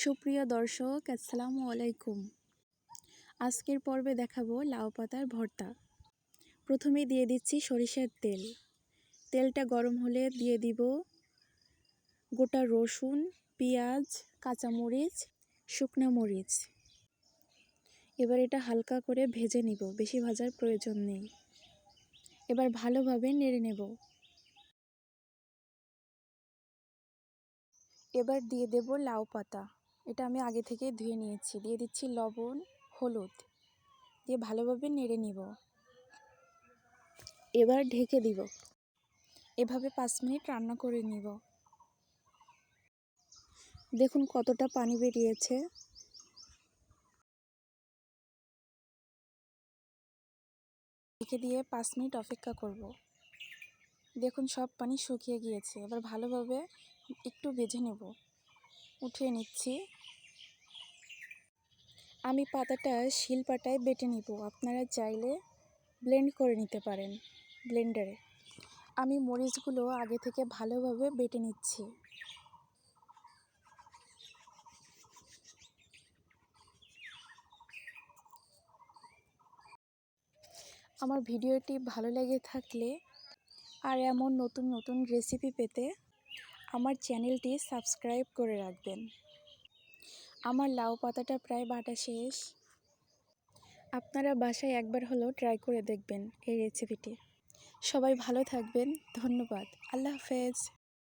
সুপ্রিয় দর্শক, আসসালামু আলাইকুম। আজকের পর্বে দেখাবো লাউ পাতার ভর্তা। প্রথমে দিয়ে দিচ্ছি সরিষার তেল। তেলটা গরম হলে দিয়ে দিব গোটা রসুন, পেঁয়াজ, কাঁচামরিচ, শুকনো মরিচ। এবার এটা হালকা করে ভেজে নিব, বেশি ভাজার প্রয়োজন নেই। এবার ভালোভাবে নেড়ে নেব। এবার দিয়ে দেব লাউ পাতা। এটা আমি আগে থেকে ধুয়ে নিয়েছি। দিয়ে দিচ্ছি লবণ, হলুদ দিয়ে ভালোভাবে নেড়ে নিব। এবার ঢেকে দিব। এভাবে 5 মিনিট রান্না করে নিব। দেখুন কতটা পানি বেরিয়েছে। ঢেকে দিয়ে 5 মিনিট অপেক্ষা করব। দেখুন সব পানি শুকিয়ে গিয়েছে। এবার ভালোভাবে একটু ভেজে নেব। উঠিয়ে নিচ্ছি। আমি পাতাটা শিলপাটায় বেটে নিব। আপনারা চাইলে ব্লেন্ড করে নিতে পারেন ব্লেন্ডারে। আমি মরিচগুলো আগে থেকে ভালোভাবে বেটে নিচ্ছি। আমার ভিডিওটি ভালো লেগে থাকলে আর এমন নতুন নতুন রেসিপি পেতে আমার চ্যানেলটি সাবস্ক্রাইব করে রাখবেন। আমার লাউ পাতাটা প্রায় বাটা শেষ। আপনারা বাসায় একবার হলেও ট্রাই করে দেখবেন এই রেসিপিটি। সবাই ভালো থাকবেন। ধন্যবাদ। আল্লাহ হাফেজ।